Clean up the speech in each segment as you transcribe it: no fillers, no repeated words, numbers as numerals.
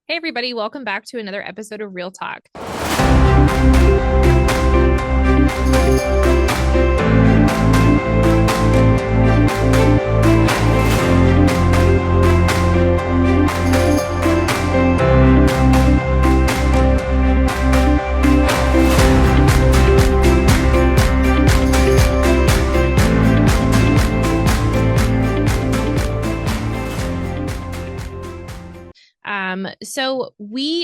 Hey, everybody, welcome back to another episode of Real Talk.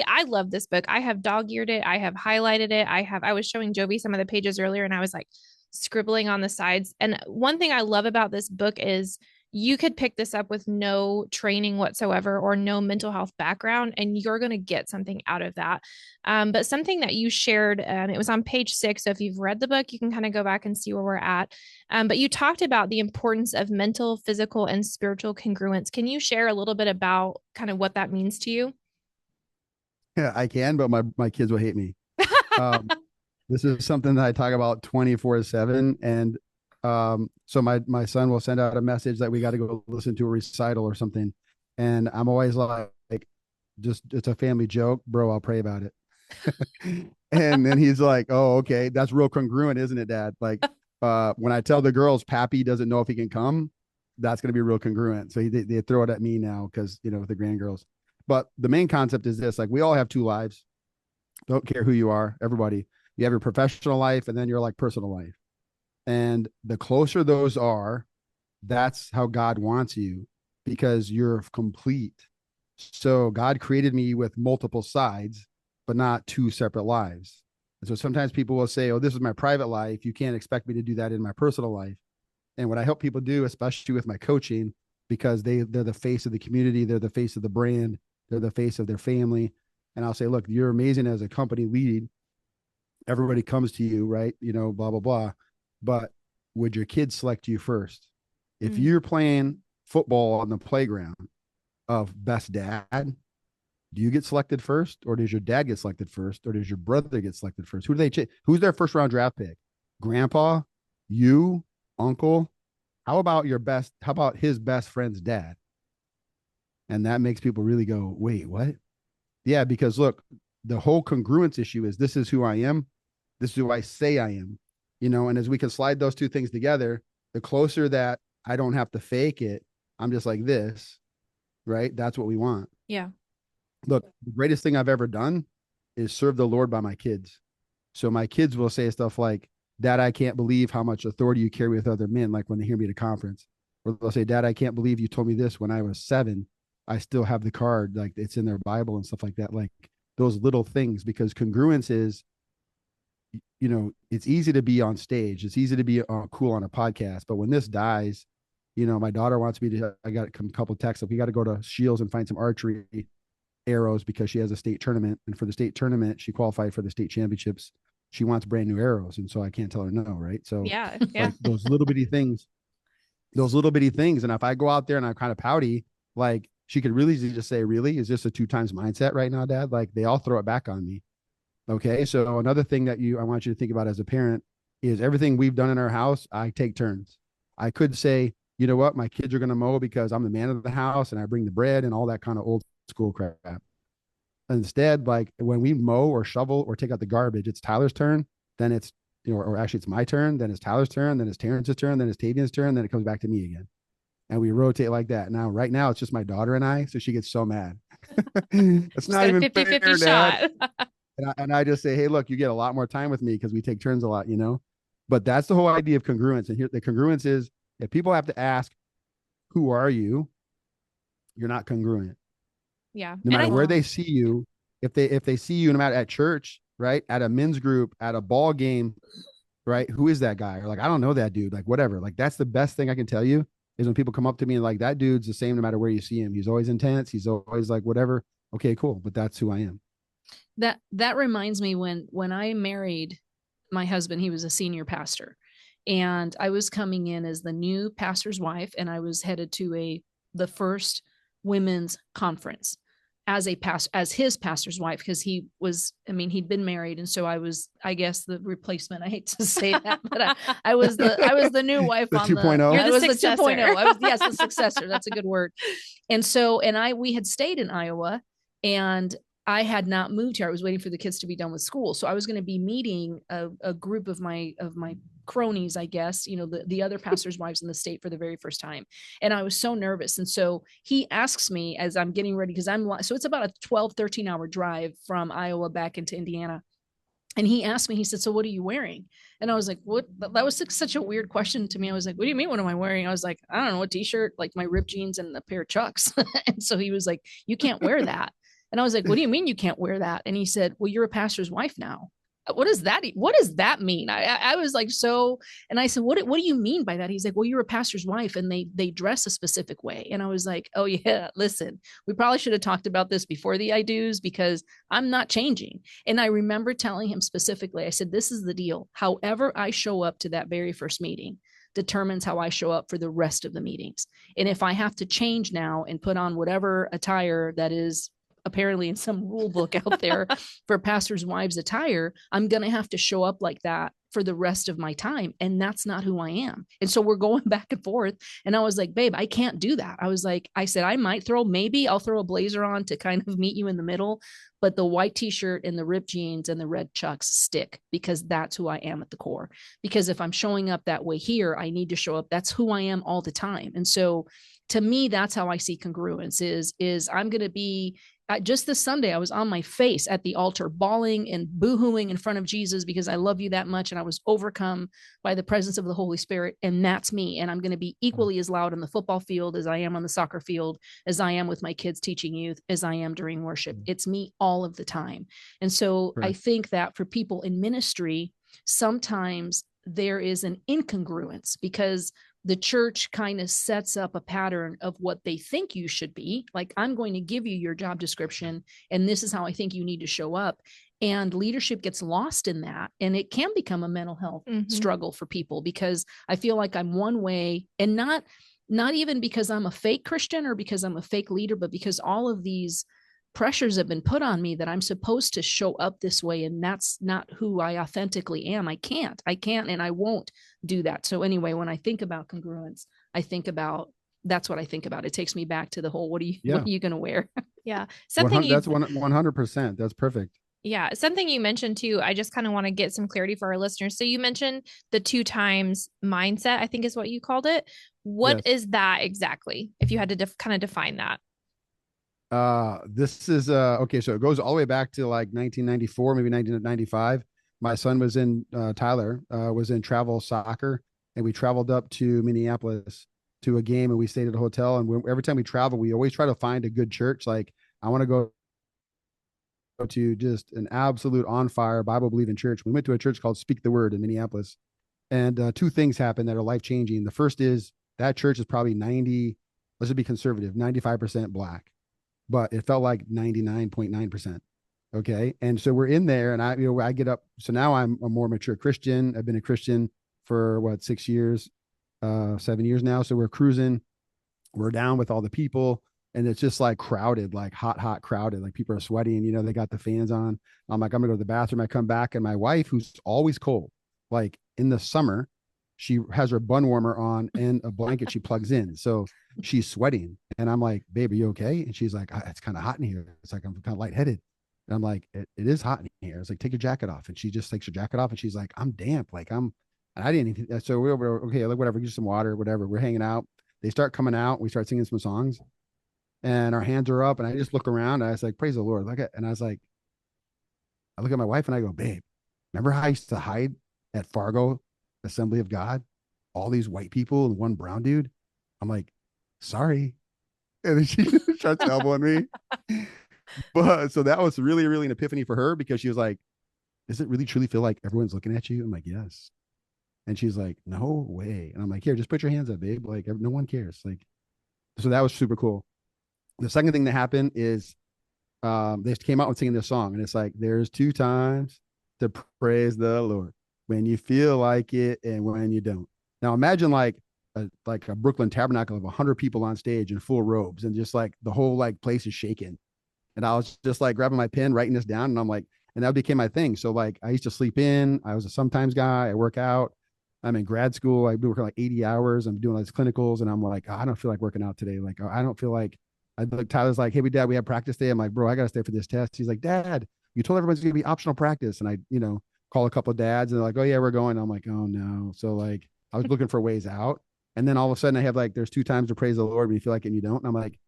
I love this book. I have dog-eared it. I have highlighted it. I was showing Jovi some of the pages earlier and I was like scribbling on the sides. And one thing I love about this book is you could pick this up with no training whatsoever or no mental health background, and you're going to get something out of that. But something that you shared, it was on page 6. So if you've read the book, you can kind of go back and see where we're at. But you talked about the importance of mental, physical, and spiritual congruence. Can you share a little bit about kind of what that means to you? Yeah, I can, but my kids will hate me. Um, this is something that I talk about 24/7. And so my son will send out a message that we got to go listen to a recital or something. And I'm always like, just it's a family joke, bro. I'll pray about it. And then he's like, oh, okay. That's real congruent, isn't it, Dad? Like, when I tell the girls Pappy doesn't know if he can come, that's going to be real congruent. So they throw it at me now because, with the grandgirls. But the main concept is this: like, we all have two lives. Don't care who you are, everybody. You have your professional life and then your like personal life. And the closer those are, that's how God wants you, because you're complete. So God created me with multiple sides, but not two separate lives. And so sometimes people will say, oh, this is my private life. You can't expect me to do that in my personal life. And what I help people do, especially with my coaching, because they're the face of the community, they're the face of the brand, they're the face of their family. And I'll say, look, you're amazing as a company lead. Everybody comes to you, right? Blah, blah, blah. But would your kids select you first? If you're playing football on the playground of best dad, do you get selected first, or does your dad get selected first, or does your brother get selected first? Who's their first round draft pick? Grandpa, you, uncle? How about his best friend's dad? And that makes people really go, wait, what? Yeah, because look, the whole congruence issue is, this is who I am. This is who I say I am, and as we can slide those two things together, the closer that I don't have to fake it, I'm just like this, right? That's what we want. Yeah. Look, the greatest thing I've ever done is serve the Lord by my kids. So my kids will say stuff like, Dad, I can't believe how much authority you carry with other men, like when they hear me at a conference. Or they'll say, Dad, I can't believe you told me this when I was 7. I still have the card, like it's in their Bible and stuff like that. Like those little things, because congruence is, it's easy to be on stage. It's easy to be cool on a podcast. But when this dies, my daughter wants me to, I got a couple of texts. We got to go to Shields and find some archery arrows because she has a state tournament. And for the state tournament, she qualified for the state championships. She wants brand new arrows. And so I can't tell her no. Right. So yeah. like those little bitty things. And if I go out there and I'm kind of pouty, like, she could really just say, really, is this a 2 times mindset right now, Dad? Like, they all throw it back on me. Okay. So another thing that I want you to think about as a parent is everything we've done in our house, I take turns. I could say, you know what, my kids are going to mow because I'm the man of the house and I bring the bread and all that kind of old school crap. Instead, like when we mow or shovel or take out the garbage, it's Tyler's turn. Then it's, or actually it's my turn. Then it's Tyler's turn. Then it's Terrence's turn. Then it's Tavian's turn. Then it comes back to me again. And we rotate like that. Right now, it's just my daughter and I. So she gets so mad. It's not even 50-50 shot. And I just say, hey, look, you get a lot more time with me because we take turns a lot, But that's the whole idea of congruence. And here, the congruence is, if people have to ask, who are you? You're not congruent. Yeah. No matter where they see you, if they see you, no matter at church, right, at a men's group, at a ball game, right, who is that guy? Or like, I don't know that dude. Like, whatever. Like, that's the best thing I can tell you. Is when people come up to me and like, that dude's the same no matter where you see him. He's always intense. He's always like, whatever. Okay, cool. But that's who I am. That reminds me when I married my husband, he was a senior pastor, and I was coming in as the new pastor's wife, and I was headed to the first women's conference as his pastor's wife, because he'd been married. And so I was, I guess, the replacement. I hate to say that, but I was the new wife the on 2.0. I was the successor. 2.0. I was, yes, the successor. That's a good word. And so, we had stayed in Iowa, And I had not moved here. I was waiting for the kids to be done with school. So I was going to be meeting a group of my cronies, I guess, the other pastors' wives in the state for the very first time. And I was so nervous. And so he asks me as I'm getting ready, because so it's about a 12, 13-hour drive from Iowa back into Indiana. And he asked me, he said, so what are you wearing? And I was like, what? That was such a weird question to me. I was like, what do you mean? What am I wearing? I was like, I don't know, a t-shirt, like my ripped jeans and a pair of Chucks. And so he was like, you can't wear that. And I was like, what do you mean you can't wear that? And he said, well, you're a pastor's wife now. What does that mean? I was like, so, and I said, what do you mean by that? He's like, well, you're a pastor's wife and they dress a specific way. And I was like, oh yeah, listen, we probably should have talked about this before the I do's, because I'm not changing. And I remember telling him specifically, I said, this is the deal. However I show up to that very first meeting determines how I show up for the rest of the meetings. And if I have to change now and put on whatever attire that is apparently in some rule book out there for pastors' wives attire, I'm going to have to show up like that for the rest of my time. And that's not who I am. And so we're going back and forth. And I was like, babe, I can't do that. I said, I'll throw a blazer on to kind of meet you in the middle, but the white t-shirt and the ripped jeans and the red Chucks stick, because that's who I am at the core. Because if I'm showing up that way here, I need to show up. That's who I am all the time. And so to me, that's how I see congruence is I'm going to be, just this Sunday, I was on my face at the altar, bawling and boohooing in front of Jesus because I love you that much. And I was overcome by the presence of the Holy Spirit. And that's me. And I'm going to be equally as loud on the football field as I am on the soccer field, as I am with my kids teaching youth, as I am during worship. It's me all of the time. And so I think that for people in ministry, sometimes there is an incongruence because the church kind of sets up a pattern of what they think you should be. Like, I'm going to give you your job description, and this is how I think you need to show up. And leadership gets lost in that. And it can become a mental health struggle for people, because I feel like I'm one way, and not even because I'm a fake Christian or because I'm a fake leader, but because all of these pressures have been put on me that I'm supposed to show up this way. And that's not who I authentically am. I can't, and I won't do that. So anyway, when I think about congruence, that's what I think about. It takes me back to the whole, what are you going to wear? Yeah. That's 100%. That's perfect. Yeah. Something you mentioned too, I just kind of want to get some clarity for our listeners. So you mentioned the 2 times mindset, I think is what you called it. What is that exactly? If you had to kind of define that. This is okay, so it goes all the way back to like 1994, maybe 1995. My son was in Tyler was in travel soccer, and we traveled up to Minneapolis to a game, and we stayed at a hotel. And every time we travel, we always try to find a good church. Like, I want to go to just an absolute on fire Bible believing church. We went to a church called Speak the Word in Minneapolis, and 2 things happened that are life changing. The first is that church is probably let's just be conservative, 95% Black, but it felt like 99.9%. Okay. And so we're in there, and I get up. So now I'm a more mature Christian. I've been a Christian for 6 years, 7 years now. So we're cruising, we're down with all the people, and it's just like crowded, like hot crowded. Like, people are sweating, they got the fans on. I'm like, I'm gonna go to the bathroom. I come back, and my wife, who's always cold, like in the summer, she has her bun warmer on and a blanket she plugs in. So she's sweating. And I'm like, babe, are you okay? And she's like, it's kind of hot in here. It's like, I'm kind of lightheaded. And I'm like, it is hot in here. It's like, take your jacket off. And she just takes her jacket off, and she's like, I'm damp. Like, and I didn't even, so we're over, okay, like, whatever, get some water, whatever. We're hanging out. They start coming out. We start singing some songs, and our hands are up. And I just look around, and I was like, praise the Lord. And I was like, I look at my wife and I go, babe, remember how I used to hide at Fargo Assembly of God, all these white people and one brown dude? I'm like, sorry. And then she starts elbowing me. But so that was really, really an epiphany for her, because she was like, does it really truly feel like everyone's looking at you? I'm like, yes. And she's like, no way. And I'm like, here, just put your hands up, babe. Like, no one cares. Like, so that was super cool. The second thing that happened is they came out and singing this song, and it's like, there's 2 times to praise the Lord: when you feel like it and when you don't. Now imagine like a Brooklyn Tabernacle of 100 people on stage in full robes, and just like the whole like place is shaking. And I was just like grabbing my pen, writing this down, and I'm like, and that became my thing. So like, I used to sleep in. I was a sometimes guy. I work out. I'm in grad school. I've been working like 80 hours. I'm doing all these clinicals, and I'm like, I don't feel like working out today. Like, I don't feel like Tyler's like, hey, Dad, we have practice day. I'm like, bro, I got to stay for this test. He's like, Dad, you told everyone's going to be optional practice. And I, call a couple of dads and they're like, oh yeah, we're going. I'm like, oh no. So like, I was looking for ways out. And then all of a sudden I have like, there's 2 times to praise the Lord when you feel like it and you don't. And I'm like,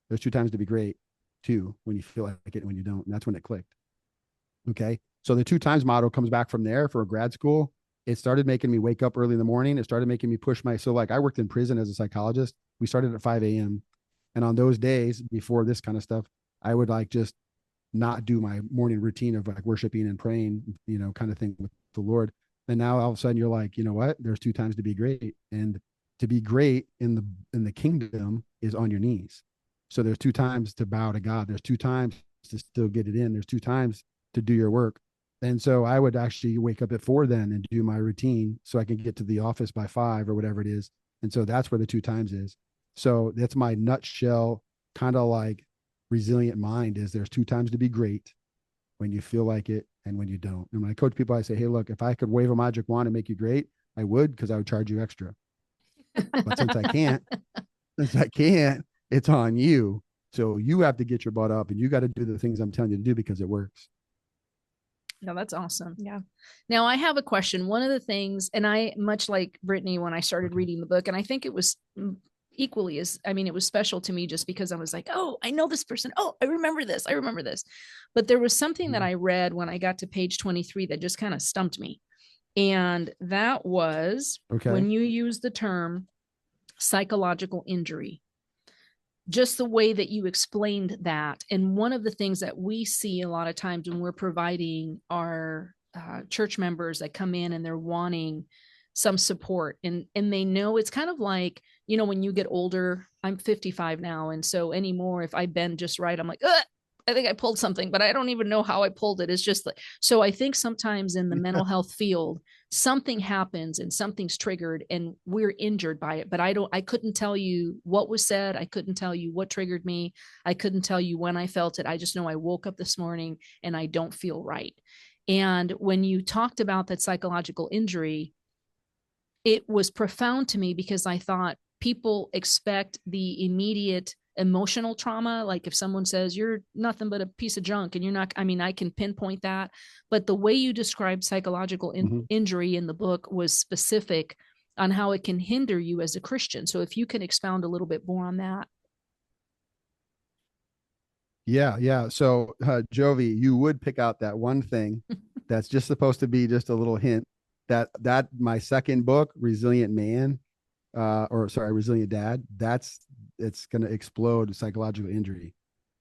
there's 2 times to be great too, when you feel like it and when you don't. And that's when it clicked. Okay. So the 2 times motto comes back from there for grad school. It started making me wake up early in the morning. It started making me push so like I worked in prison as a psychologist. We started at 5 a.m. And on those days before this kind of stuff, I would like just not do my morning routine of like worshiping and praying, kind of thing with the Lord. And now all of a sudden you're like, you know what? There's 2 times to be great. And to be great in the kingdom is on your knees. So there's 2 times to bow to God. There's 2 times to still get it in. There's 2 times to do your work. And so I would actually wake up at 4 then and do my routine so I can get to the office by 5 or whatever it is. And so that's where the 2 times is. So that's my nutshell, kind of like resilient mind is there's 2 times to be great, when you feel like it and when you don't. And when I coach people, I say, hey, look, if I could wave a magic wand and make you great, I would, because I would charge you extra. But since I can't, it's on you. So you have to get your butt up and you got to do the things I'm telling you to do because it works. No, that's awesome. Yeah. Now I have a question. One of the things, and I, much like Brittany, when I started reading the book, and I think it was equally as, I mean, it was special to me just because I was like, oh, I know this person. Oh, I remember this. I remember this. But there was something that I read when I got to page 23 that just kind of stumped me. And that was when you use the term psychological injury, just the way that you explained that. And one of the things that we see a lot of times when we're providing our church members that come in and they're wanting some support, and they know it's kind of like, when you get older, I'm 55 now. And so anymore, if I bend just right, I'm like, I think I pulled something, but I don't even know how I pulled it. It's just like, so I think sometimes in the mental health field, something happens and something's triggered and we're injured by it. But I couldn't tell you what was said. I couldn't tell you what triggered me. I couldn't tell you when I felt it. I just know I woke up this morning and I don't feel right. And when you talked about that psychological injury, it was profound to me because I thought people expect the immediate emotional trauma. Like if someone says you're nothing but a piece of junk and you're not, I mean, I can pinpoint that, but the way you described psychological injury in the book was specific on how it can hinder you as a Christian. So if you can expound a little bit more on that. Yeah. So Jovi, you would pick out that one thing that's just supposed to be just a little hint that my second book, Resilient Man, Resilient Dad, it's going to explode psychological injury.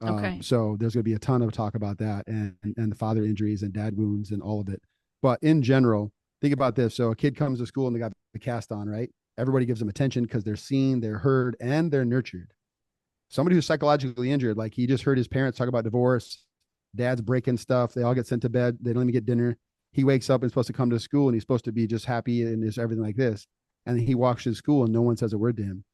Okay. So there's going to be a ton of talk about that and the father injuries and dad wounds and all of it. But in general, think about this. So a kid comes to school and they got the cast on, right? Everybody gives them attention because they're seen, they're heard, and they're nurtured. Somebody who's psychologically injured, like he just heard his parents talk about divorce, dad's breaking stuff, they all get sent to bed, they don't even get dinner. He wakes up and is supposed to come to school and he's supposed to be just happy and is everything like this. And he walks to school and no one says a word to him.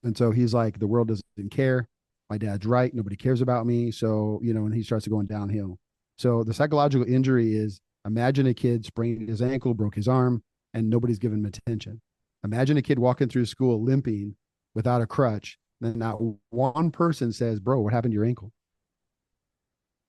And so he's like, the world doesn't care. My dad's right. Nobody cares about me. So, and he starts going downhill. So the psychological injury is, imagine a kid sprained his ankle, broke his arm, and nobody's giving him attention. Imagine a kid walking through school limping without a crutch. And not one person says, bro, what happened to your ankle?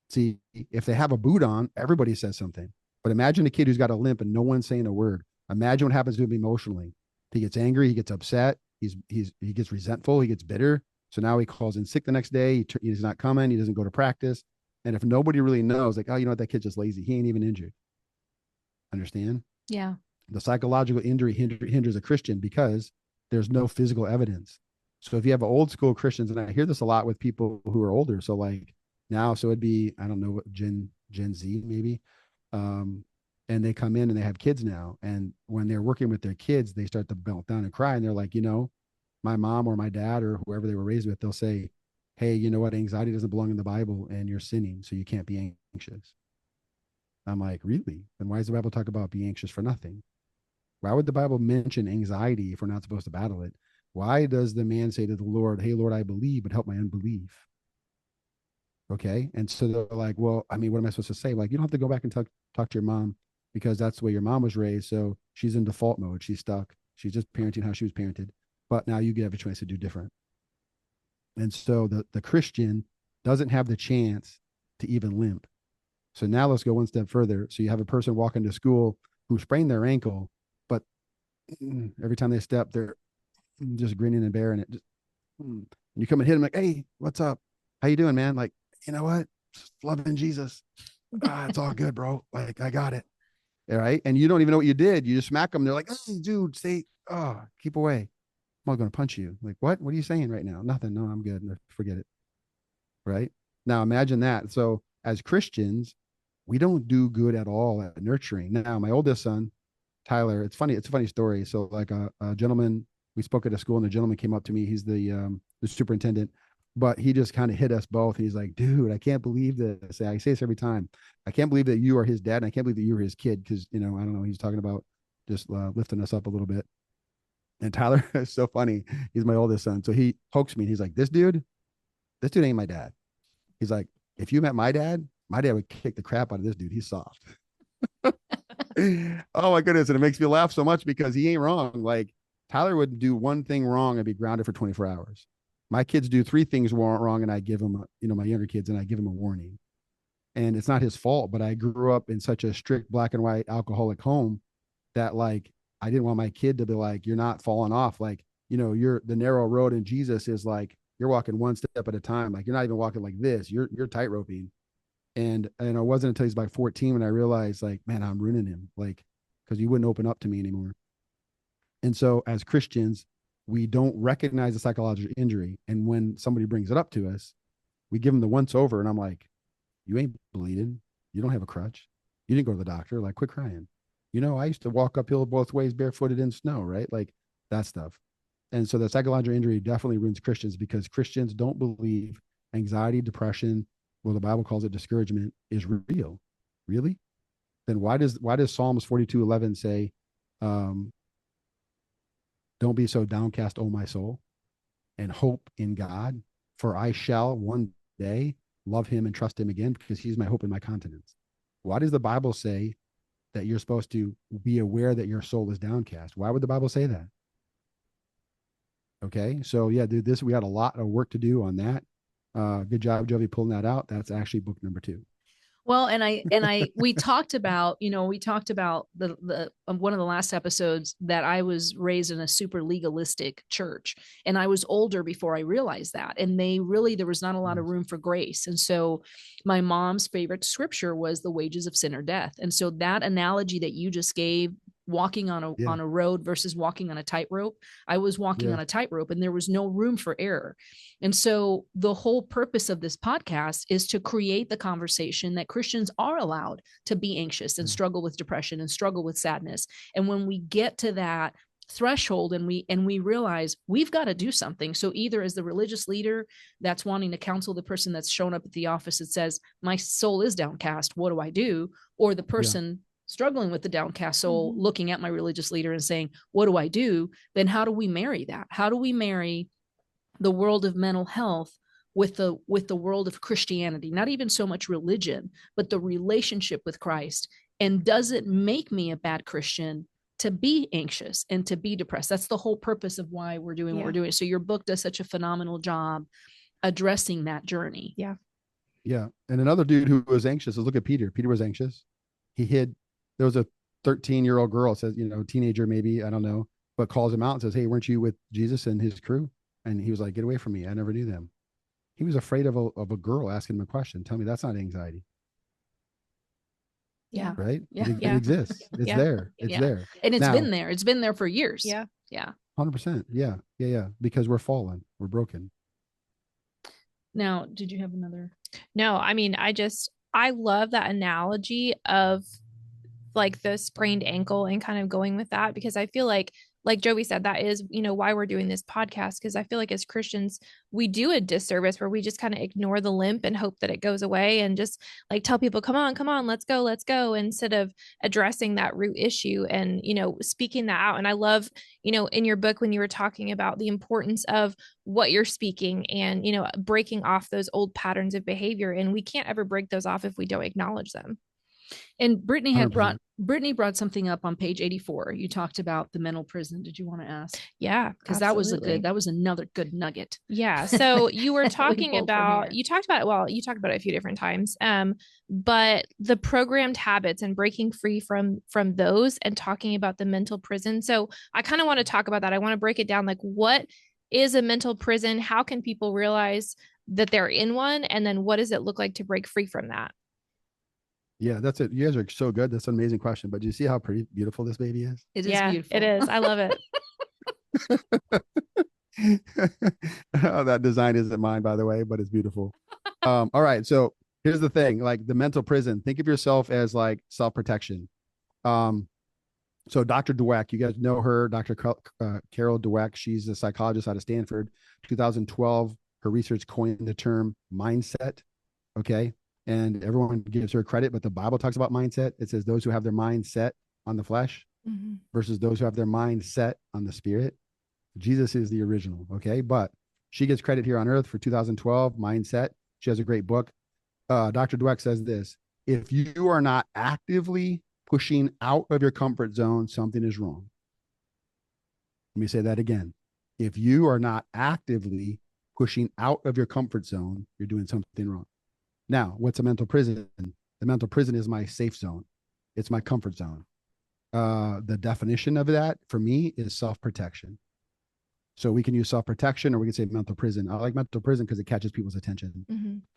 See, if they have a boot on, everybody says something. But imagine a kid who's got a limp and no one's saying a word. Imagine what happens to him emotionally. He gets angry, he gets upset, he gets resentful, he gets bitter. So now he calls in sick the next day. He's not coming. He doesn't go to practice. And if nobody really knows, like, oh, you know what, that kid's just lazy. He ain't even injured. Understand? Yeah. The psychological injury hinders a Christian because there's no physical evidence. So if you have old school Christians, and I hear this a lot with people who are older. So like now, so it'd be, I don't know, what Gen Z maybe. And they come in and they have kids now. And when they're working with their kids, they start to melt down and cry. And they're like, my mom or my dad or whoever they were raised with, they'll say, hey, you know what? Anxiety doesn't belong in the Bible and you're sinning. So you can't be anxious. I'm like, really? Then why does the Bible talk about be anxious for nothing? Why would the Bible mention anxiety if we're not supposed to battle it? Why does the man say to the Lord, hey, Lord, I believe, but help my unbelief? Okay. And so they're like, well, I mean, what am I supposed to say? Like, you don't have to go back and talk to your mom because that's the way your mom was raised. So she's in default mode. She's stuck. She's just parenting how she was parented. But now you have a choice to do different. And so the Christian doesn't have the chance to even limp. So now let's go one step further. So you have a person walking to school who sprained their ankle, but every time they step, they're just grinning and bearing it. And you come and hit them like, "Hey, what's up? How you doing, man?" Like, you know what? Just loving Jesus. It's all good, bro. Like, I got it. All right. And you don't even know what you did. You just smack them. They're like, "Hey, dude, keep away. I'm not going to punch you." Like, what? What are you saying right now? Nothing. No, I'm good. Forget it. Right. Now imagine that. So as Christians, we don't do good at all at nurturing. Now, my oldest son, Tyler, it's funny. It's a funny story. So like a gentleman, we spoke at a school and a gentleman came up to me. He's the superintendent, but he just kind of hit us both. He's like, "Dude, I can't believe this." I say this every time. I can't believe that you are his dad. And I can't believe that you were his kid. Cause I don't know. He's talking about just lifting us up a little bit. And Tyler is so funny. He's my oldest son. So he pokes me and he's like, this dude ain't my dad. He's like, "If you met my dad would kick the crap out of this dude. He's soft." Oh my goodness. And it makes me laugh so much because he ain't wrong. Like Tyler would do one thing wrong and be grounded for 24 hours. My kids do three things wrong and I give them, my younger kids, and I give them a warning. And it's not his fault, but I grew up in such a strict black and white alcoholic home that like, I didn't want my kid to be like, "You're not falling off." Like, you're the narrow road in Jesus is like, you're walking one step at a time. Like you're not even walking like this. You're tight roping. And it wasn't until he's about 14 when I realized like, man, I'm ruining him. Like, cause he wouldn't open up to me anymore. And so as Christians, we don't recognize the psychological injury. And when somebody brings it up to us, we give them the once over. And I'm like, "You ain't bleeding. You don't have a crutch. You didn't go to the doctor. Like, quit crying." I used to walk uphill both ways barefooted in snow, right? Like that stuff. And so the psychological injury definitely ruins Christians because Christians don't believe anxiety, depression, well, the Bible calls it discouragement, is real. Really? Then why does Psalms 42:11 say, um, "Don't be so downcast, O my soul, and hope in God, for I shall one day love him and trust him again because he's my hope and my continence." Why does the Bible say that you're supposed to be aware that your soul is downcast? Why would the Bible say that? Okay. So yeah, dude, we got a lot of work to do on that. Good job, Jovi, pulling that out. That's actually book number 2. Well, we talked about, the one of the last episodes that I was raised in a super legalistic church, and I was older before I realized that. And there was not a lot of room for grace. And so my mom's favorite scripture was the wages of sin or death. And so that analogy that you just gave, walking on a road versus walking on a tightrope, I was walking on a tightrope and there was no room for error. And so the whole purpose of this podcast is to create the conversation that Christians are allowed to be anxious and struggle with depression and struggle with sadness. And when we get to that threshold and we realize we've got to do something. So either as the religious leader that's wanting to counsel the person that's shown up at the office that says, "My soul is downcast, what do I do?" Or the person struggling with the downcast soul looking at my religious leader and saying, "What do I do?" Then how do we marry that? How do we marry the world of mental health with the world of Christianity? Not even so much religion, but the relationship with Christ. And does it make me a bad Christian to be anxious and to be depressed? That's the whole purpose of why we're doing what we're doing. So your book does such a phenomenal job addressing that journey. Yeah. Yeah. And another dude who was anxious is, look at Peter. Peter was anxious. He hid. There was a 13-year-old girl, says, teenager, maybe, I don't know, but calls him out and says, "Hey, weren't you with Jesus and his crew?" And he was like, "Get away from me. I never knew them." He was afraid of a girl asking him a question. Tell me that's not anxiety. Yeah. Right. Yeah. It exists. It's there. It's there. And been there. It's been there for years. Yeah. Yeah. 100%. Yeah. Yeah. Yeah. Because we're fallen. We're broken. Now, did you have another? No, I mean, I love that analogy of like the sprained ankle and kind of going with that, because I feel like Joey said, that is, why we're doing this podcast. Cause I feel like as Christians, we do a disservice where we just kind of ignore the limp and hope that it goes away and just like tell people, come on, let's go, instead of addressing that root issue and, speaking that out. And I love, in your book, when you were talking about the importance of what you're speaking and, breaking off those old patterns of behavior. And we can't ever break those off if we don't acknowledge them. And Brittany 100%. brought something up on page 84. You talked about the mental prison. Did you want to ask? Yeah, Because absolutely. that was another good nugget. Yeah. So you were talking about, here. you talked about, well, you talked about it a few different times. But the programmed habits and breaking free from those and talking about the mental prison. So I kind of want to talk about that. I want to break it down. Like, what is a mental prison? How can people realize that they're in one? And then what does it look like to break free from that? Yeah, that's it. You guys are so good. That's an amazing question. But do you see how pretty beautiful this baby is? It is Yeah, beautiful. it is. I love it. Oh, that design isn't mine, by the way, but it's beautiful. All right. So here's the thing, like the mental prison, think of yourself as like self-protection. Um, so Dr. Dweck, you guys know her, Dr. Carol Dweck. She's a psychologist out of Stanford. 2012, her research coined the term mindset. Okay. And everyone gives her credit, but the Bible talks about mindset. It says those who have their mind set on the flesh versus those who have their mind set on the spirit. Jesus is the original. Okay. But she gets credit here on earth for 2012 mindset. She has a great book. Dr. Dweck says this: if you are not actively pushing out of your comfort zone, something is wrong. Let me say that again. If you are not actively pushing out of your comfort zone, you're doing something wrong. Now, what's a mental prison? The mental prison is my safe zone. It's my comfort zone. The definition of that for me is self-protection. So we can use self-protection or we can say mental prison. I like mental prison because it catches people's attention.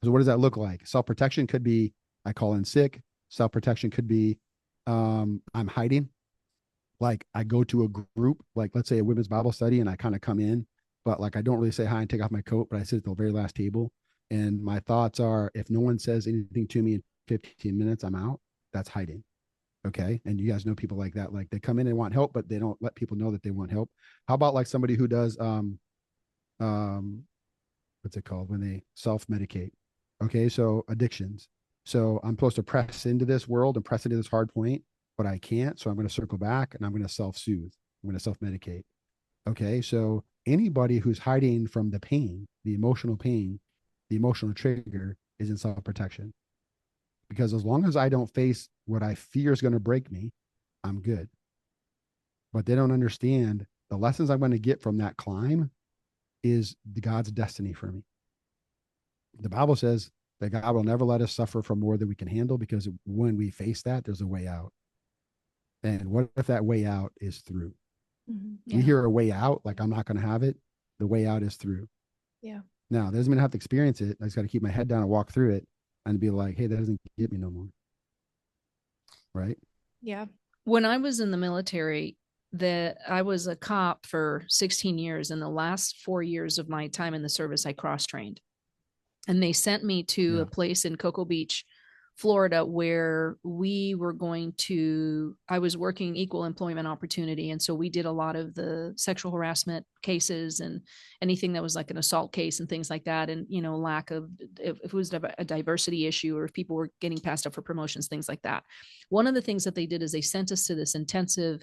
So what does that look like? Self-protection could be I call in sick. Self-protection could be I'm hiding. Like I go to a group, like let's say a women's Bible study, and I kind of come in, but like I don't really say hi and take off my coat, but I sit at the very last table. And my thoughts are, if no one says anything to me in 15 minutes, I'm out. That's hiding. Okay. And you guys know people like that. Like they come in and want help, but they don't let people know that they want help. How about like somebody who does what's it called when they self-medicate? Okay, so addictions. So I'm supposed to press into this world and press into this hard point, but I can't. So I'm going to circle back and I'm going to self-soothe. I'm going to self-medicate. Okay, so anybody who's hiding from the pain, the emotional pain, the emotional trigger is in self-protection. Because as long as I don't face what I fear is going to break me, I'm good. But they don't understand the lessons I'm going to get from that climb is God's destiny for me. The Bible says that God will never let us suffer from more than we can handle, because when we face that, there's a way out. And what if that way out is through? Yeah. We hear a way out, like I'm not going to have it. The way out is through. Yeah. Now, that doesn't mean I have to experience it. I just got to keep my head down and walk through it and be like, hey, that doesn't get me no more. Right? Yeah. When I was in the military, I was a cop for 16 years. In the last 4 years of my time in the service, I cross-trained. And they sent me to a place in Cocoa Beach, Florida, where I was working equal employment opportunity. And so we did a lot of the sexual harassment cases and anything that was like an assault case and things like that. And, lack of, if it was a diversity issue or if people were getting passed up for promotions, things like that. One of the things that they did is they sent us to this intensive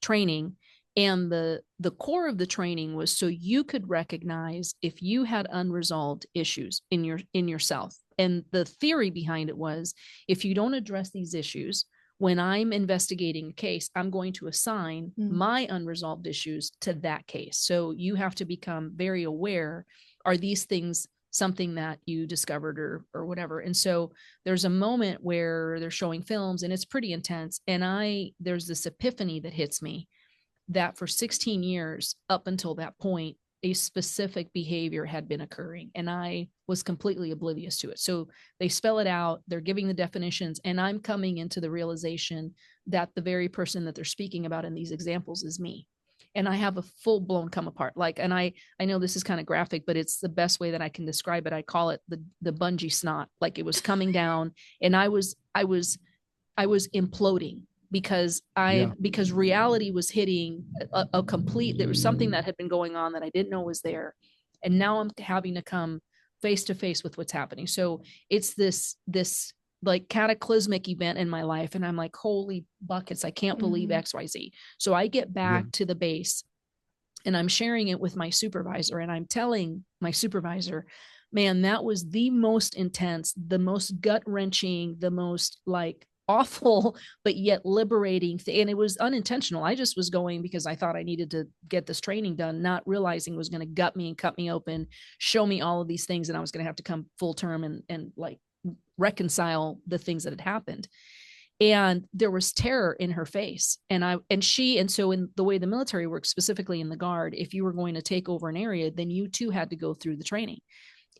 training. And the core of the training was so you could recognize if you had unresolved issues in yourself. And the theory behind it was, if you don't address these issues, when I'm investigating a case, I'm going to assign my unresolved issues to that case. So you have to become very aware. Are these things something that you discovered or whatever? And so there's a moment where they're showing films and it's pretty intense. And there's this epiphany that hits me that for 16 years up until that point, a specific behavior had been occurring and I was completely oblivious to it. So they spell it out, they're giving the definitions, and I'm coming into the realization that the very person that they're speaking about in these examples is me. And I have a full blown come apart. And I know this is kind of graphic, but it's the best way that I can describe it. I call it the bungee snot. Like it was coming down and I was imploding because reality was hitting a complete, there was something that had been going on that I didn't know was there. And now I'm having to come face to face with what's happening. So it's this like cataclysmic event in my life. And I'm like, holy buckets, I can't believe XYZ. So I get back to the base and I'm sharing it with my supervisor and I'm telling my supervisor, man, that was the most intense, the most gut wrenching, the most like awful, but yet liberating thing. And it was unintentional. I just was going because I thought I needed to get this training done, not realizing it was going to gut me and cut me open, show me all of these things. And I was going to have to come full term and like reconcile the things that had happened. And there was terror in her face. And so in the way the military works, specifically in the Guard, if you were going to take over an area, then you too had to go through the training.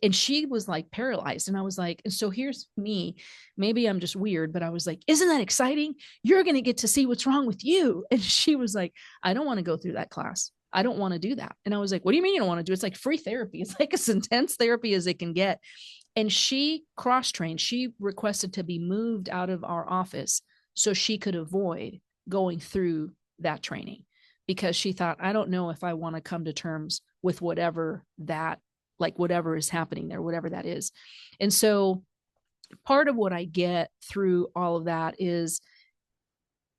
And she was like paralyzed. And I was like, and so here's me, maybe I'm just weird, but I was like, isn't that exciting? You're going to get to see what's wrong with you. And she was like, I don't want to go through that class. I don't want to do that. And I was like, what do you mean you don't want to do it? It's like free therapy. It's like as intense therapy as it can get. And she cross-trained. She requested to be moved out of our office so she could avoid going through that training, because she thought, I don't know if I want to come to terms with whatever is happening there, whatever that is. And so part of what I get through all of that is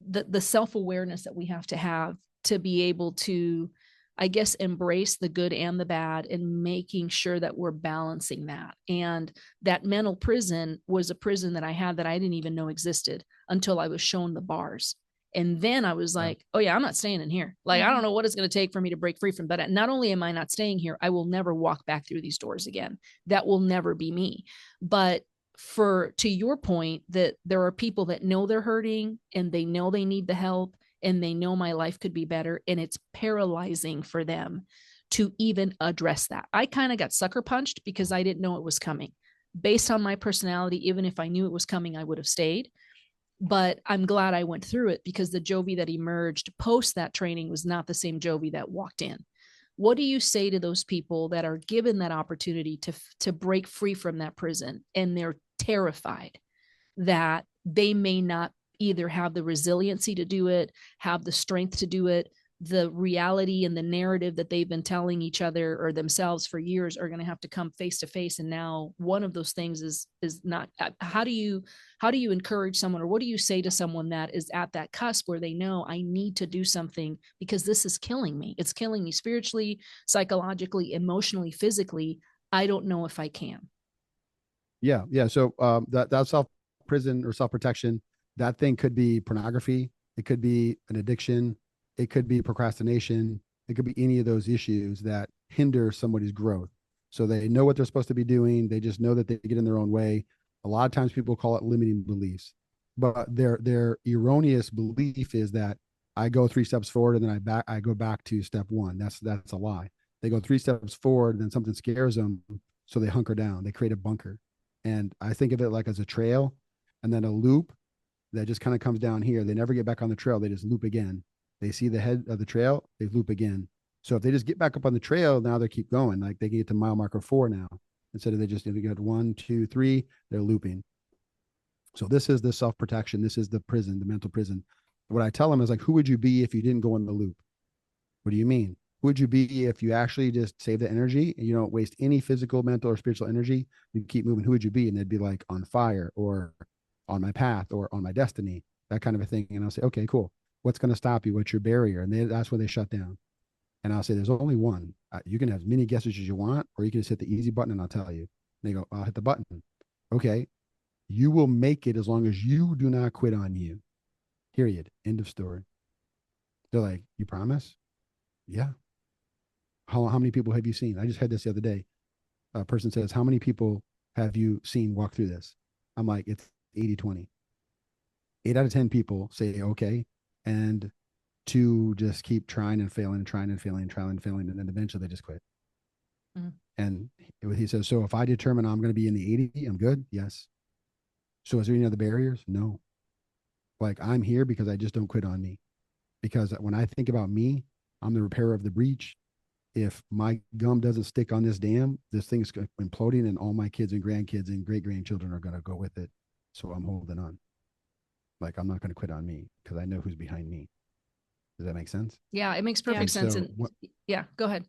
the self-awareness that we have to be able to, I guess, embrace the good and the bad, and making sure that we're balancing that. And that mental prison was a prison that I had that I didn't even know existed until I was shown the bars. And then I was like, oh yeah, I'm not staying in here. Like, I don't know what it's going to take for me to break free from that. Not only am I not staying here, I will never walk back through these doors again. That will never be me. But to your point, that there are people that know they're hurting and they know they need the help and they know my life could be better, and it's paralyzing for them to even address that. I kind of got sucker punched because I didn't know it was coming. Based on my personality, even if I knew it was coming, I would have stayed. But I'm glad I went through it, because the Jovi that emerged post that training was not the same Jovi that walked in. What do you say to those people that are given that opportunity to break free from that prison, and they're terrified that they may not either have the resiliency to do it, have the strength to do it, the reality and the narrative that they've been telling each other or themselves for years are going to have to come face to face? And now one of those things is not. How do you encourage someone, or what do you say to someone that is at that cusp where they know, I need to do something because this is killing me? It's killing me spiritually, psychologically, emotionally, physically. I don't know if I can. Yeah. So that self prison or self protection, that thing could be pornography. It could be an addiction. It could be procrastination. It could be any of those issues that hinder somebody's growth. So they know what they're supposed to be doing. They just know that they get in their own way. A lot of times people call it limiting beliefs, but their erroneous belief is that I go 3 steps forward and then I go back to step 1. That's a lie. They go 3 steps forward, and then something scares them, so they hunker down. They create a bunker. And I think of it like as a trail and then a loop that just kind of comes down here. They never get back on the trail. They just loop again. They see the head of the trail, they loop again. So if they just get back up on the trail, now they keep going. Like they can get to mile marker 4 now, instead of they just get 1, 2, 3, they're looping. So this is the self-protection. This is the prison, the mental prison. What I tell them is like, who would you be if you didn't go in the loop? What do you mean? Who would you be if you actually just save the energy and you don't waste any physical, mental, or spiritual energy? You keep moving. Who would you be? And they'd be like, on fire, or on my path, or on my destiny, that kind of a thing. And I'll say, okay, cool. What's going to stop you? What's your barrier? And that's where they shut down. And I'll say, there's only one. You can have as many guesses as you want, or you can just hit the easy button and I'll tell you. And they go, I'll hit the button. Okay. You will make it as long as you do not quit on you. Period. End of story. They're like, you promise? Yeah. How many people have you seen? I just had this the other day. A person says, how many people have you seen walk through this? I'm like, it's 80-20. 8 out of 10 people say, okay. And 2 just keep trying and failing and trying and failing, trying and failing. And then eventually they just quit. Mm-hmm. And he says, so if I determine I'm going to be in the 80, I'm good. Yes. So is there any other barriers? No. Like, I'm here because I just don't quit on me. Because when I think about me, I'm the repairer of the breach. If my gum doesn't stick on this dam, this thing is imploding, and all my kids and grandkids and great grandchildren are going to go with it. So I'm holding on. Like, I'm not going to quit on me because I know who's behind me. Does that make sense? Yeah, it makes perfect sense. So, yeah, go ahead.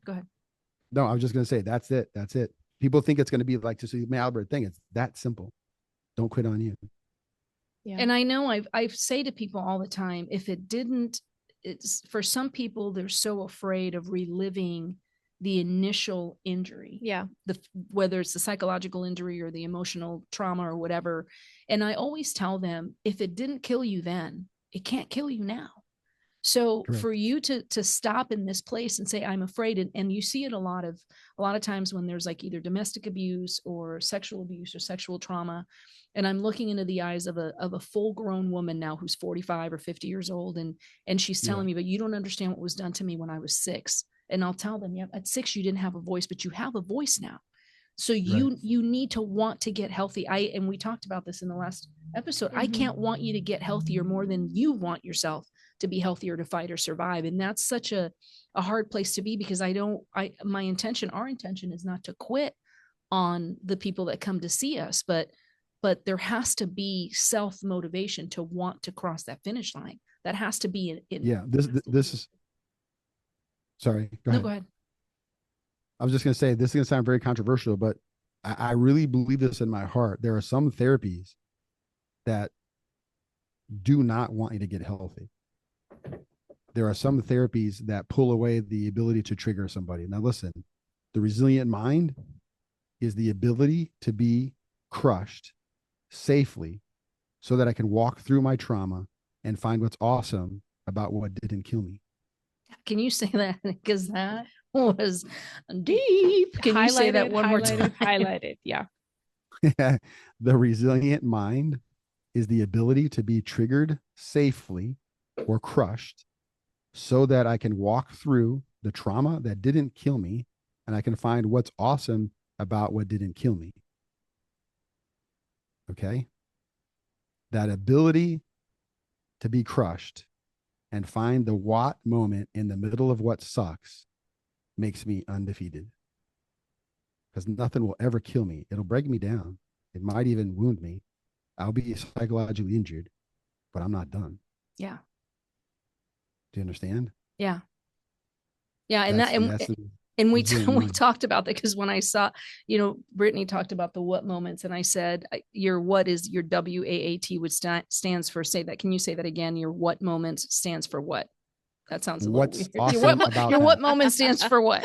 No, I was just going to say, that's it. People think it's going to be like just a Albert thing. It's that simple. Don't quit on you. Yeah. And I know I say to people all the time, if it didn't, it's for some people, they're so afraid of reliving the initial injury. Yeah. Whether it's the psychological injury or the emotional trauma or whatever. And I always tell them, if it didn't kill you then, it can't kill you now. So Correct. for you to stop in this place and say, I'm afraid, and you see it a lot of times when there's like either domestic abuse or sexual trauma. And I'm looking into the eyes of a full grown woman now who's 45 or 50 years old. And she's telling me, but you don't understand what was done to me when I was 6. And I'll tell them, yeah, at 6, you didn't have a voice, but you have a voice now. So you need to want to get healthy. And we talked about this in the last episode. I can't want you to get healthier more than you want yourself to be healthier, to fight or survive. And that's such a hard place to be, because our intention is not to quit on the people that come to see us, but there has to be self-motivation to want to cross that finish line. That has to be this is, sorry, go ahead. No, go ahead. I was just going to say, this is going to sound very controversial, but I really believe this in my heart. There are some therapies that do not want you to get healthy. There are some therapies that pull away the ability to trigger somebody. Now, listen, the resilient mind is the ability to be crushed safely so that I can walk through my trauma and find what's awesome about what didn't kill me. Can you say that? Because that was deep. Can you say that one more time? Highlighted. Yeah. The resilient mind is the ability to be triggered safely or crushed so that I can walk through the trauma that didn't kill me and I can find what's awesome about what didn't kill me. Okay? That ability to be crushed and find the what moment in the middle of what sucks makes me undefeated. Because nothing will ever kill me. It'll break me down. It might even wound me. I'll be psychologically injured, but I'm not done. Yeah. Do you understand? Yeah. Yeah. And we talked about that, because when I saw, Brittany talked about the what moments, and I said, your what is your WAAT, which stands for, say that. Can you say that again? Your what moments stands for what? That sounds a little weird. Awesome your what moment stands for what?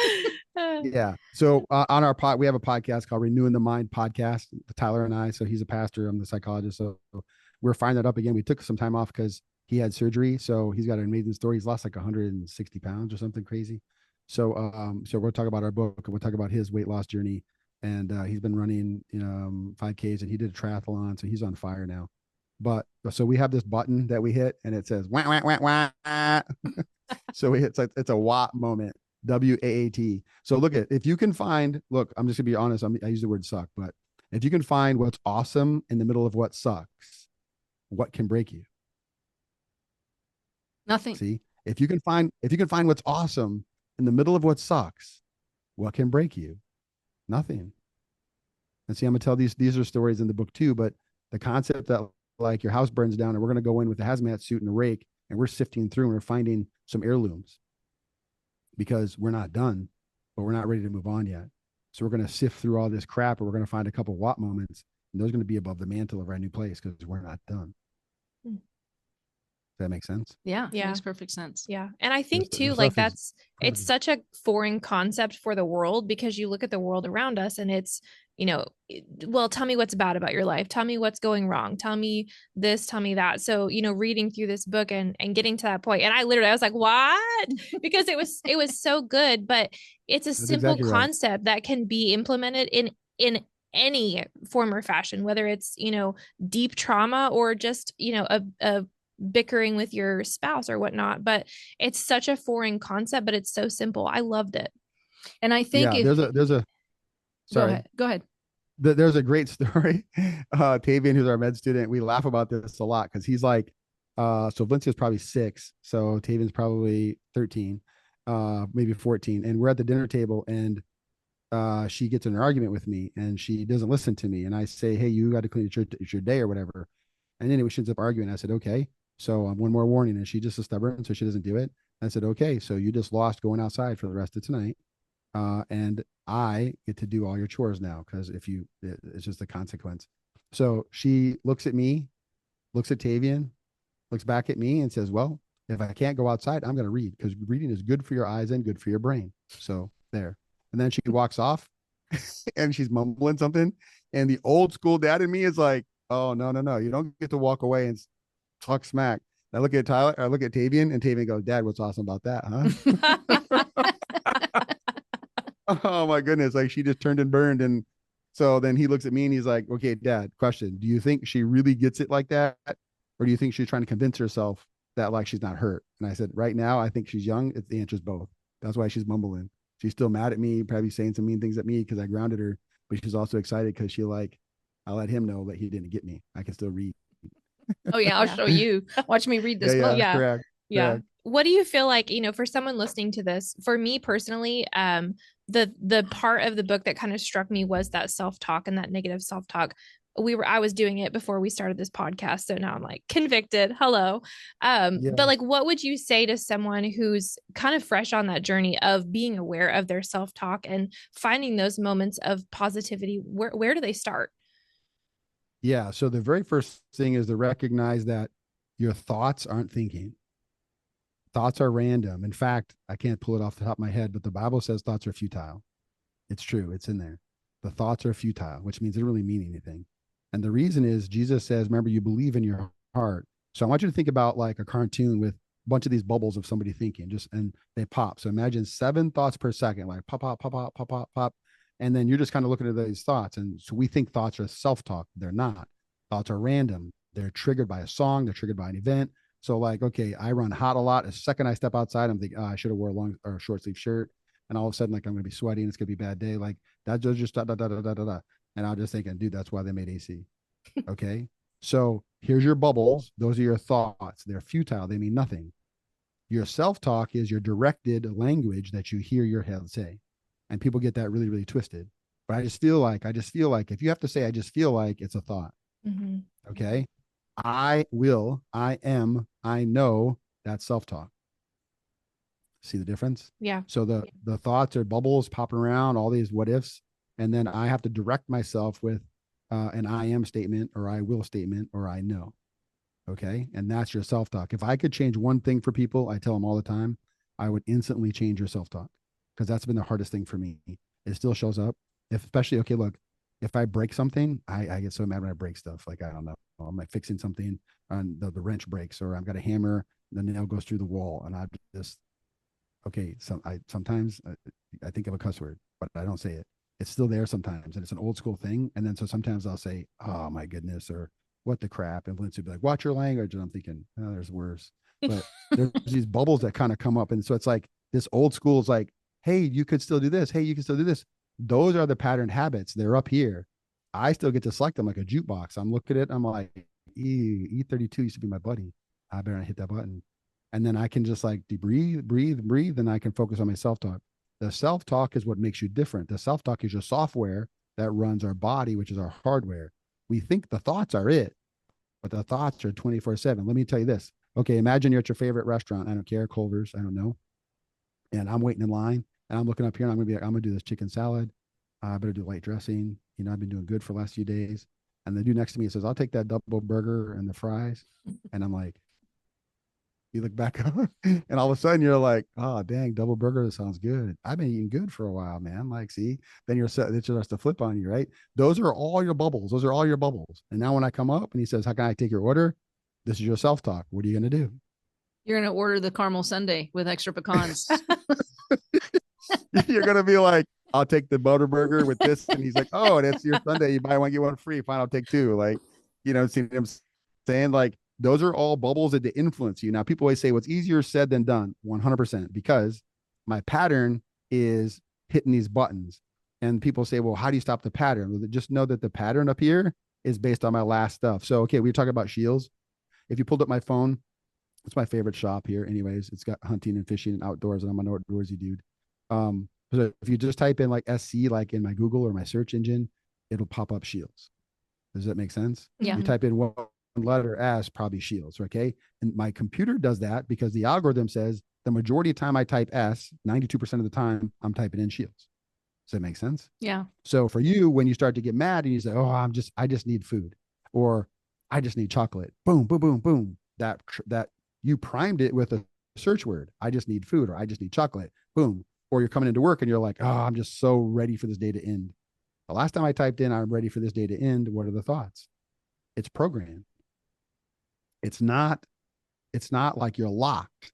Yeah. So on our we have a podcast called Renewing the Mind podcast, Tyler and I. So he's a pastor, I'm the psychologist. So we're firing that up again. We took some time off because he had surgery. So he's got an amazing story. He's lost like 160 pounds or something crazy. So we'll talk about our book, and we'll talk about his weight loss journey. And he's been running 5Ks, and he did a triathlon. So he's on fire now. But so we have this button that we hit, and it says wah, wah, wah, wah. So it's a WAT moment, WAAT. So if you can find, I'm just gonna be honest. I use the word suck, but if you can find what's awesome in the middle of what sucks, what can break you? Nothing. See, if you can find what's awesome in the middle of what sucks, what can break you? Nothing. And see, I'm gonna tell these are stories in the book too, but the concept that like your house burns down and we're gonna go in with a hazmat suit and a rake and we're sifting through and we're finding some heirlooms because we're not done, but we're not ready to move on yet. So we're gonna sift through all this crap and we're gonna find a couple WAT moments, and those are gonna be above the mantle of our new place because we're not done. Does that make sense? Yeah. It makes perfect sense. Yeah. And I think too, like it's such a foreign concept for the world, because you look at the world around us and it's, well, tell me what's bad about your life. Tell me what's going wrong. Tell me this, tell me that. So, reading through this book and getting to that point, and I was like, what? Because it was so good, but it's a simple concept that can be implemented in any form or fashion, whether it's, deep trauma or just, a bickering with your spouse or whatnot. But it's such a foreign concept, but it's so simple. I loved it. And I think sorry. Go ahead. There's a great story. Tavian, who's our med student, we laugh about this a lot because he's like, so Valencia's probably 6. So Tavian's probably 13, maybe 14. And we're at the dinner table and she gets in an argument with me and she doesn't listen to me. And I say, hey, you got to clean your day or whatever. And anyway, she ends up arguing. I said, okay. So one more warning. And she just is stubborn, so she doesn't do it. I said, okay, so you just lost going outside for the rest of tonight. And I get to do all your chores now because it's just a consequence. So she looks at me, looks at Tavian, looks back at me and says, well, if I can't go outside, I'm going to read because reading is good for your eyes and good for your brain. So there. And then she walks off and she's mumbling something. And the old school dad in me is like, oh, no, no, no. You don't get to walk away and talk smack. I look at Tyler, I look at Tavian, and Tavian goes, Dad, what's awesome about that, huh? Oh my goodness. Like she just turned and burned. And so then he looks at me and he's like, okay, Dad, question. Do you think she really gets it like that? Or do you think she's trying to convince herself that like she's not hurt? And I said, right now, I think she's young. The answer is both. That's why she's mumbling. She's still mad at me, probably saying some mean things at me because I grounded her, but she's also excited because she like, I let him know that he didn't get me. I can still read. Oh yeah, I'll show you. Watch me read this book. Yeah. Correct. Yeah. Correct. What do you feel like, for someone listening to this, for me personally, the part of the book that kind of struck me was that self-talk and that negative self-talk. I was doing it before we started this podcast. So now I'm like convicted. Hello. But like, what would you say to someone who's kind of fresh on that journey of being aware of their self-talk and finding those moments of positivity? Where do they start? Yeah. So the very first thing is to recognize that your thoughts aren't thinking. Thoughts are random. In fact, I can't pull it off the top of my head, but the Bible says thoughts are futile. It's true. It's in there. The thoughts are futile, which means they don't really mean anything. And the reason is Jesus says, remember, you believe in your heart. So I want you to think about like a cartoon with a bunch of these bubbles of somebody thinking and they pop. So imagine 7 thoughts per second, like pop, pop, pop, pop, pop, pop, pop. And then you're just kind of looking at these thoughts. And so we think thoughts are self-talk. They're not. Thoughts are random. They're triggered by a song. They're triggered by an event. So like, okay, I run hot a lot. The second I step outside, I'm thinking, oh, I should have wore a long or a short sleeve shirt. And all of a sudden, like I'm going to be sweaty and it's going to be a bad day. Like that's just da, da, da, da, da, da, da. And I'm just thinking, dude, that's why they made AC. Okay. So here's your bubbles. Those are your thoughts. They're futile. They mean nothing. Your self-talk is your directed language that you hear your head say. And people get that really, really twisted. But I just feel like if you have to say, I just feel like it's a thought. Mm-hmm. Okay. I will, I am, I know, that's self-talk. See the difference? Yeah. So the thoughts are bubbles popping around, all these what ifs. And then I have to direct myself with an I am statement or I will statement or I know. Okay. And that's your self-talk. If I could change one thing for people, I tell them all the time, I would instantly change your self-talk because that's been the hardest thing for me. It still shows up. Especially, okay, look, if I break something, I get so mad when I break stuff. Like, I don't know, I'm like fixing something and the wrench breaks, or I've got a hammer, the nail goes through the wall, and I just, okay, sometimes I think of a cuss word, but I don't say it. It's still there sometimes, and it's an old school thing. And then so sometimes I'll say, oh my goodness, or what the crap, and Lindsay would be like, watch your language, and I'm thinking, oh, there's worse. But there's these bubbles that kind of come up, and so it's like this old school is like, hey, you could still do this. Hey, you can still do this. Those are the patterned habits. They're up here. I still get to select them like a jukebox. I'm looking at it. I'm like, E32 used to be my buddy. I better not hit that button. And then I can just like breathe, breathe, breathe. And I can focus on my self-talk. The self-talk is what makes you different. The self-talk is your software that runs our body, which is our hardware. We think the thoughts are it, but the thoughts are 24/7. Let me tell you this. Okay, imagine you're at your favorite restaurant. I don't care, Culver's, I don't know. And I'm waiting in line. And I'm looking up here and I'm going to be like, I'm going to do this chicken salad. I better do light dressing. I've been doing good for the last few days. And the dude next to me says, I'll take that double burger and the fries. And I'm like, you look back up and all of a sudden you're like, oh, dang, double burger. That sounds good. I've been eating good for a while, man. Like, see, then it starts to flip on you, right? Those are all your bubbles. Those are all your bubbles. And now when I come up and he says, how can I take your order? This is your self-talk. What are you going to do? You're going to order the caramel sundae with extra pecans. You're going to be like, I'll take the butter burger with this. And he's like, oh, that's your Sunday. You buy one, get one free. Fine, I'll take 2. Like, see what I'm saying? Like, those are all bubbles that influence you. Now, people always say, what's easier said than done? 100%, because my pattern is hitting these buttons. And people say, well, how do you stop the pattern? Well, just know that the pattern up here is based on my last stuff. So, okay, we were talking about Shields. If you pulled up my phone, it's my favorite shop here. Anyways, it's got hunting and fishing and outdoors, and I'm an outdoorsy dude. So if you just type in like SC, like in my Google or my search engine, it'll pop up Shields. Does that make sense? Yeah. You type in one letter S, probably Shields. Okay. And my computer does that because the algorithm says the majority of time I type S, 92% of the time I'm typing in Shields. Does that make sense? Yeah. So for you, when you start to get mad and you say, oh, I just need food, or I just need chocolate, boom, boom, boom, boom. That you primed it with a search word. I just need food, or I just need chocolate. Boom. or you're coming into work and you're like, oh, I'm just so ready for this day to end. The last time I typed in, I'm ready for this day to end. What are the thoughts? It's programmed. It's not like you're locked.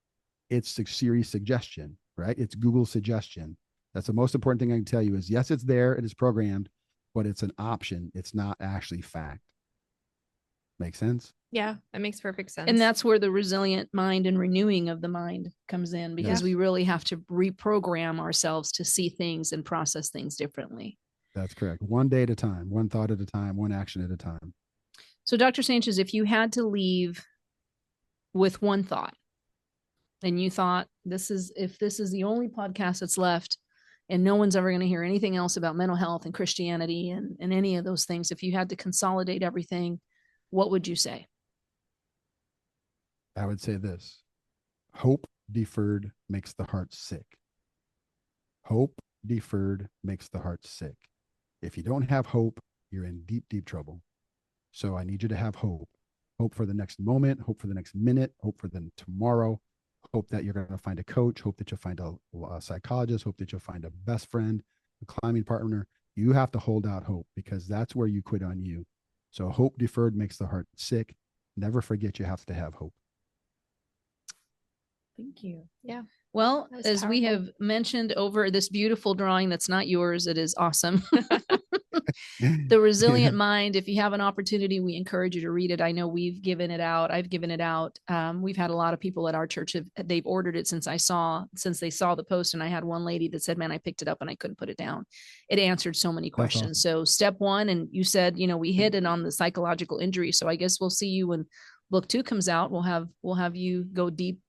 It's a Siri suggestion, right? It's Google suggestion. That's the most important thing I can tell you is, yes, it's there. It is programmed, but it's an option. It's not actually fact. Make sense? Yeah, that makes perfect sense. And that's where the resilient mind and renewing of the mind comes in, because we really have to reprogram ourselves to see things and process things differently. That's correct. One day at a time, one thought at a time, one action at a time. So Dr. Sanchez, if you had to leave with one thought and you thought if this is the only podcast that's left and no one's ever going to hear anything else about mental health and Christianity and any of those things, if you had to consolidate everything, what would you say? I would say this: hope deferred makes the heart sick. Hope deferred makes the heart sick. If you don't have hope, you're in deep, deep trouble. So I need you to have hope. Hope for the next moment, hope for the next minute, hope for the tomorrow, hope that you're going to find a coach, hope that you'll find a psychologist, hope that you'll find a best friend, a climbing partner. You have to hold out hope, because that's where you quit on you. So hope deferred makes the heart sick. Never forget you have to have hope. Thank you. Yeah. Well, as powerful. we have mentioned over this beautiful drawing that's not yours, it is awesome. The Resilient Mind. If you have an opportunity, we encourage you to read it. I know we've given it out. I've given it out. We've had a lot of people at our church they've ordered it since they saw the post. And I had one lady that said, man, I picked it up and I couldn't put it down. It answered so many questions. Awesome. So step one, and you said, we hit it on the psychological injury. So I guess we'll see you when book 2 comes out. We'll have you go deep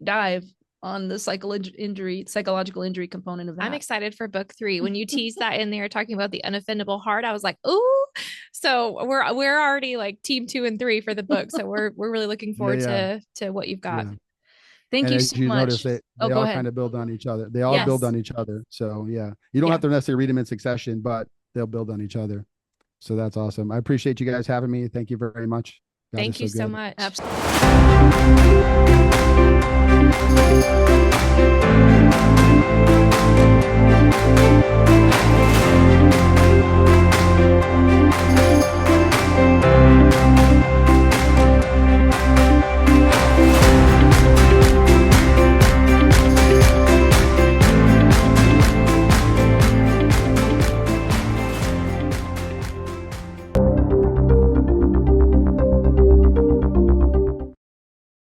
dive on the psychological injury component of that. I'm excited for book 3. When you tease that in there, talking about the unoffendable heart, I was like, ooh. So we're already like team 2 and 3 for the book. So we're really looking forward to what you've got. Yeah. Thank you so much. Notice they all kind of build on each other. They all build on each other. So yeah, you don't have to necessarily read them in succession, but they'll build on each other. So that's awesome. I appreciate you guys having me. Thank you very much. Thank you so much. Absolutely.